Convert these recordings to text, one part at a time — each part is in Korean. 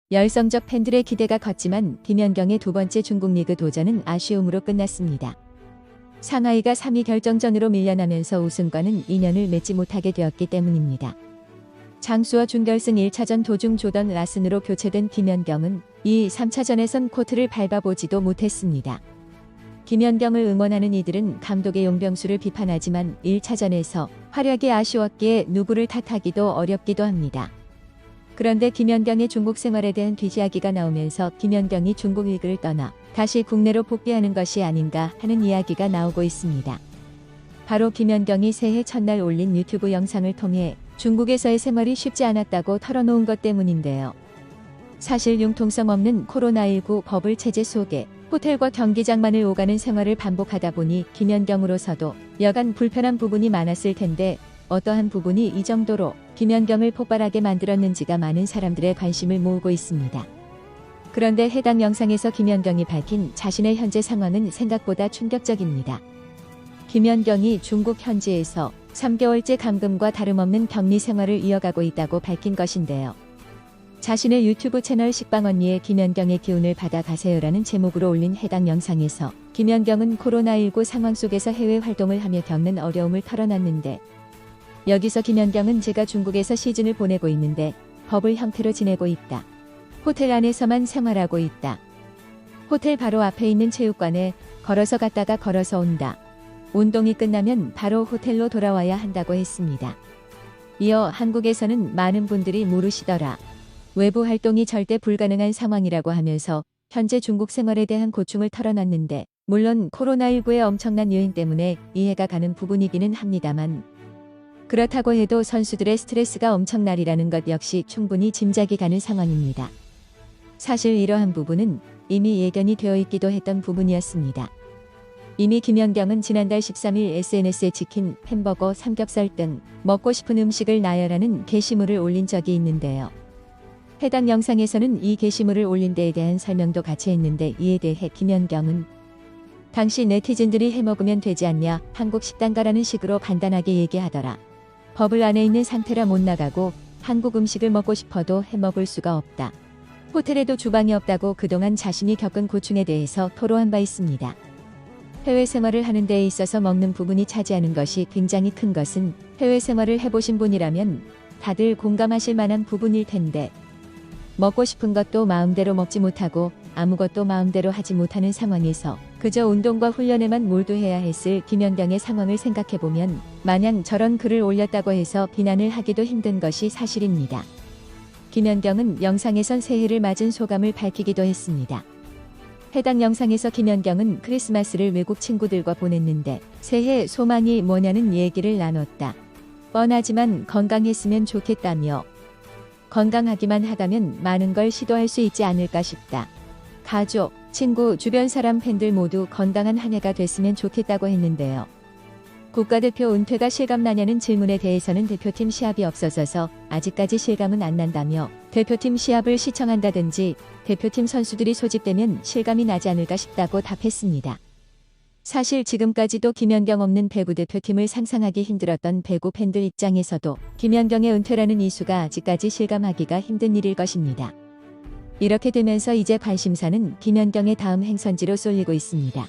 열성적 팬들의 기대가 컸지만 김연경의 두 번째 중국 리그 도전은 아쉬움으로 끝났습니다. 상하이가 3위 결정전으로 밀려나면서 우승과는 인연을 맺지 못하게 되었기 때문입니다. 장수와 준결승 1차전 도중 조던 라슨으로 교체된 김연경은 이 3차전에선 코트를 밟아보지도 못했습니다. 김연경을 응원하는 이들은 감독의 용병수를 비판하지만 1차전에서 활약이 아쉬웠기에 누구를 탓하기도 어렵기도 합니다. 그런데 김연경의 중국 생활에 대한 뒤이야기가 나오면서 김연경이 중국 리그를 떠나 다시 국내로 복귀하는 것이 아닌가 하는 이야기가 나오고 있습니다. 바로 김연경이 새해 첫날 올린 유튜브 영상을 통해 중국에서의 생활이 쉽지 않았다고 털어놓은 것 때문인데요. 사실 융통성 없는 코로나19 버블 체제 속에 호텔과 경기장만을 오가는 생활을 반복하다 보니 김연경으로서도 여간 불편한 부분이 많았을 텐데 어떠한 부분이 이 정도로 김연경을 폭발하게 만들었는지가 많은 사람들의 관심을 모으고 있습니다. 그런데 해당 영상에서 김연경이 밝힌 자신의 현재 상황은 생각보다 충격적입니다. 김연경이 중국 현지에서 3개월째 감금과 다름없는 격리 생활을 이어가고 있다고 밝힌 것인데요. 자신의 유튜브 채널 식빵언니의 김연경의 기운을 받아 가세요라는 제목으로 올린 해당 영상에서 김연경은 코로나19 상황 속에서 해외 활동을 하며 겪는 어려움을 털어놨는데 여기서 김연경은 제가 중국에서 시즌을 보내고 있는데 버블 형태로 지내고 있다. 호텔 안에서만 생활하고 있다. 호텔 바로 앞에 있는 체육관에 걸어서 갔다가 걸어서 온다. 운동이 끝나면 바로 호텔로 돌아와야 한다고 했습니다. 이어 한국에서는 많은 분들이 물으시더라. 외부 활동이 절대 불가능한 상황이라고 하면서 현재 중국 생활에 대한 고충을 털어놨는데 물론 코로나19의 엄청난 유행 때문에 이해가 가는 부분이기는 합니다만 그렇다고 해도 선수들의 스트레스가 엄청나리라는 것 역시 충분히 짐작이 가는 상황입니다. 사실 이러한 부분은 이미 예견이 되어 있기도 했던 부분이었습니다. 이미 김연경은 지난달 13일 SNS에 치킨, 햄버거, 삼겹살 등 먹고 싶은 음식을 나열하는 게시물을 올린 적이 있는데요. 해당 영상에서는 이 게시물을 올린 데에 대한 설명도 같이 했는데 이에 대해 김연경은 당시 네티즌들이 해먹으면 되지 않냐 한국 식당 가라는 식으로 간단하게 얘기하더라. 버블 안에 있는 상태라 못 나가고 한국 음식을 먹고 싶어도 해먹을 수가 없다. 호텔에도 주방이 없다고 그동안 자신이 겪은 고충에 대해서 토로한 바 있습니다. 해외 생활을 하는 데에 있어서 먹는 부분이 차지하는 것이 굉장히 큰 것은 해외 생활을 해보신 분이라면 다들 공감하실 만한 부분일 텐데 먹고 싶은 것도 마음대로 먹지 못하고 아무것도 마음대로 하지 못하는 상황에서 그저 운동과 훈련에만 몰두해야 했을 김연경의 상황을 생각해보면 마냥 저런 글을 올렸다고 해서 비난을 하기도 힘든 것이 사실입니다. 김연경은 영상에선 새해를 맞은 소감을 밝히기도 했습니다. 해당 영상에서 김연경은 크리스마스를 외국 친구들과 보냈는데 새해 소망이 뭐냐는 얘기를 나눴다. 뻔하지만 건강했으면 좋겠다며 건강하기만 하다면 많은 걸 시도할 수 있지 않을까 싶다. 가족, 친구, 주변 사람 팬들 모두 건강한 한 해가 됐으면 좋겠다고 했는데요. 국가대표 은퇴가 실감나냐는 질문에 대해서는 대표팀 시합이 없어져서 아직까지 실감은 안 난다며 대표팀 시합을 시청한다든지 대표팀 선수들이 소집되면 실감이 나지 않을까 싶다고 답했습니다. 사실 지금까지도 김연경 없는 배구 대표팀을 상상하기 힘들었던 배구 팬들 입장에서도 김연경의 은퇴라는 이슈가 아직까지 실감하기가 힘든 일일 것입니다. 이렇게 되면서 이제 관심사는 김연경의 다음 행선지로 쏠리고 있습니다.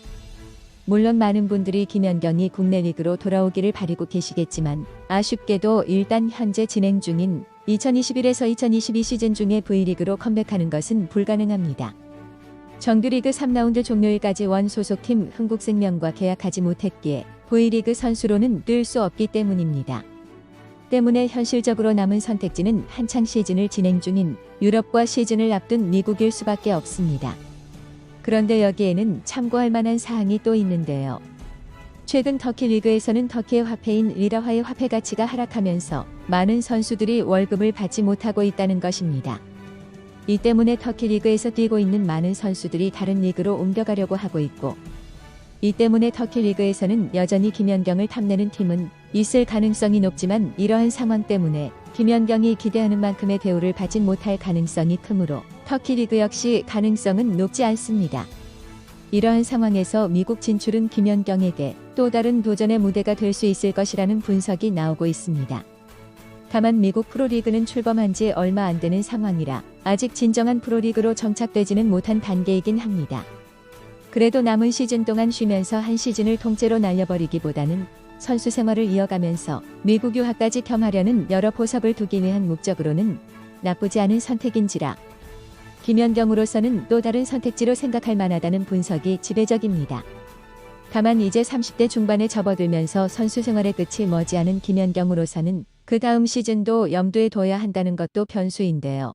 물론 많은 분들이 김연경이 국내 리그로 돌아오기를 바라고 계시겠지만 아쉽게도 일단 현재 진행 중인 2021에서 2022 시즌 중에 V리그로 컴백하는 것은 불가능합니다. 정규리그 3라운드 종료일까지 원 소속팀 흥국생명과 계약하지 못했기에 V리그 선수로는 뛸 수 없기 때문입니다. 때문에 현실적으로 남은 선택지는 한창 시즌을 진행 중인 유럽과 시즌을 앞둔 미국일 수밖에 없습니다. 그런데 여기에는 참고할 만한 사항이 또 있는데요. 최근 터키 리그에서는 터키의 화폐인 리라화의 화폐 가치가 하락하면서 많은 선수들이 월급을 받지 못하고 있다는 것입니다. 이 때문에 터키 리그에서 뛰고 있는 많은 선수들이 다른 리그로 옮겨가려고 하고 있고 이 때문에 터키 리그에서는 여전히 김연경을 탐내는 팀은 있을 가능성이 높지만 이러한 상황 때문에 김연경이 기대하는 만큼의 대우를 받진 못할 가능성이 크므로 터키 리그 역시 가능성은 높지 않습니다. 이러한 상황에서 미국 진출은 김연경에게 또 다른 도전의 무대가 될 수 있을 것이라는 분석이 나오고 있습니다. 다만 미국 프로리그는 출범한 지 얼마 안 되는 상황이라 아직 진정한 프로리그로 정착되지는 못한 단계이긴 합니다. 그래도 남은 시즌 동안 쉬면서 한 시즌을 통째로 날려버리기보다는 선수 생활을 이어가면서 미국 유학까지 겸하려는 여러 보석을 두기 위한 목적으로는 나쁘지 않은 선택인지라 김연경으로서는 또 다른 선택지로 생각할 만하다는 분석이 지배적입니다. 다만 이제 30대 중반에 접어들면서 선수 생활의 끝이 머지않은 김연경으로서는 그 다음 시즌도 염두에 둬야 한다는 것도 변수인데요.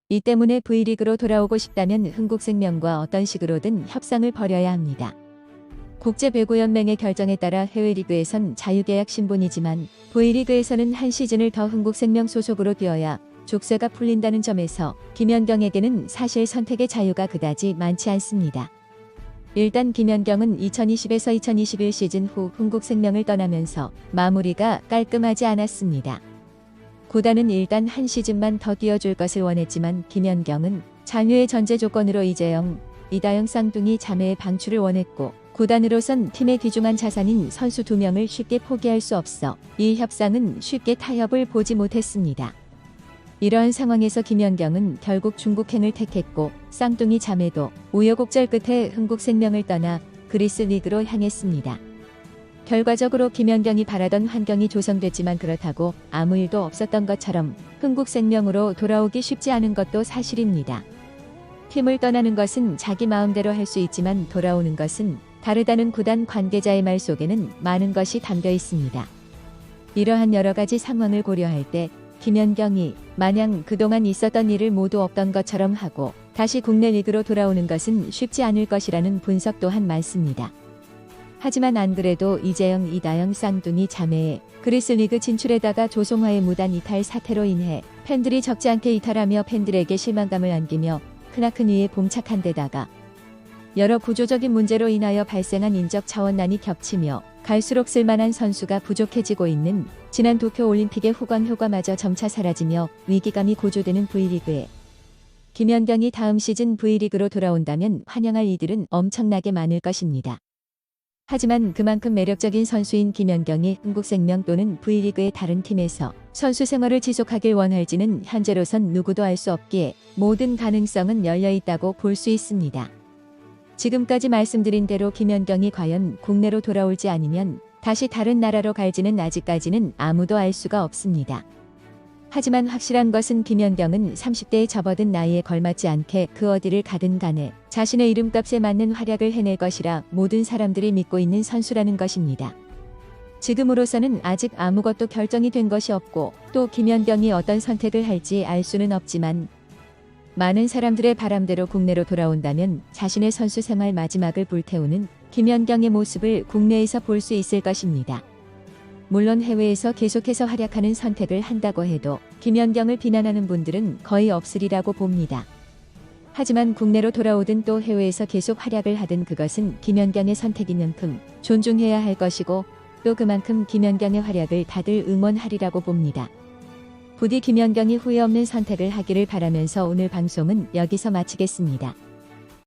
이 때문에 V리그로 돌아오고 싶다면 흥국생명과 어떤 식으로든 협상을 벌여야 합니다. 국제배구연맹의 결정에 따라 해외 리그에선 자유계약 신분이지만 V리그에서는 한 시즌을 더 흥국생명 소속으로 뛰어야 족쇄가 풀린다는 점에서 김연경에게는 사실 선택의 자유가 그다지 많지 않습니다. 일단 김연경은 2020에서 2021 시즌 후 흥국생명을 떠나면서 마무리가 깔끔하지 않았습니다. 구단은 일단 한 시즌만 더 뛰어줄 것을 원했지만 김연경은 장유의 전제 조건으로 이재영, 이다영 쌍둥이 자매의 방출을 원했고 구단으로선 팀의 귀중한 자산인 선수 2명을 쉽게 포기할 수 없어 이 협상은 쉽게 타협을 보지 못했습니다. 이러한 상황에서 김연경은 결국 중국행을 택했고 쌍둥이 자매도 우여곡절 끝에 흥국생명을 떠나 그리스 리그로 향했습니다. 결과적으로 김연경이 바라던 환경이 조성됐지만 그렇다고 아무 일도 없었던 것처럼 흥국생명으로 돌아오기 쉽지 않은 것도 사실입니다. 팀을 떠나는 것은 자기 마음대로 할 수 있지만 돌아오는 것은 다르다는 구단 관계자의 말 속에는 많은 것이 담겨 있습니다. 이러한 여러 가지 상황을 고려할 때 김연경이 마냥 그동안 있었던 일을 모두 없던 것처럼 하고 다시 국내 리그로 돌아오는 것은 쉽지 않을 것이라는 분석 또한 많습니다. 하지만 안 그래도 이재영, 이다영 쌍둥이 자매의 그리스 리그 진출에다가 조성화의 무단 이탈 사태로 인해 팬들이 적지 않게 이탈하며 팬들에게 실망감을 안기며 크나큰 위에 봉착한 데다가 여러 구조적인 문제로 인하여 발생한 인적 차원난이 겹치며 갈수록 쓸만한 선수가 부족해지고 있는 지난 도쿄올림픽의 후광 효과마저 점차 사라지며 위기감이 고조되는 V리그에 김연경이 다음 시즌 V리그로 돌아온다면 환영할 이들은 엄청나게 많을 것입니다. 하지만 그만큼 매력적인 선수인 김연경이 흥국생명 또는 V리그의 다른 팀에서 선수 생활을 지속하길 원할지는 현재로선 누구도 알 수 없기에 모든 가능성은 열려 있다고 볼 수 있습니다. 지금까지 말씀드린 대로 김연경이 과연 국내로 돌아올지 아니면 다시 다른 나라로 갈지는 아직까지는 아무도 알 수가 없습니다. 하지만 확실한 것은 김연경은 30대에 접어든 나이에 걸맞지 않게 그 어디를 가든 간에 자신의 이름값에 맞는 활약을 해낼 것이라 모든 사람들이 믿고 있는 선수라는 것입니다. 지금으로서는 아직 아무것도 결정이 된 것이 없고 또 김연경이 어떤 선택을 할지 알 수는 없지만 많은 사람들의 바람대로 국내로 돌아온다면 자신의 선수 생활 마지막을 불태우는 김연경의 모습을 국내에서 볼 수 있을 것입니다. 물론 해외에서 계속해서 활약하는 선택을 한다고 해도 김연경을 비난하는 분들은 거의 없으리라고 봅니다. 하지만 국내로 돌아오든 또 해외에서 계속 활약을 하든 그것은 김연경의 선택인 만큼 존중해야 할 것이고 또 그만큼 김연경의 활약을 다들 응원하리라고 봅니다. 부디 김연경이 후회 없는 선택을 하기를 바라면서 오늘 방송은 여기서 마치겠습니다.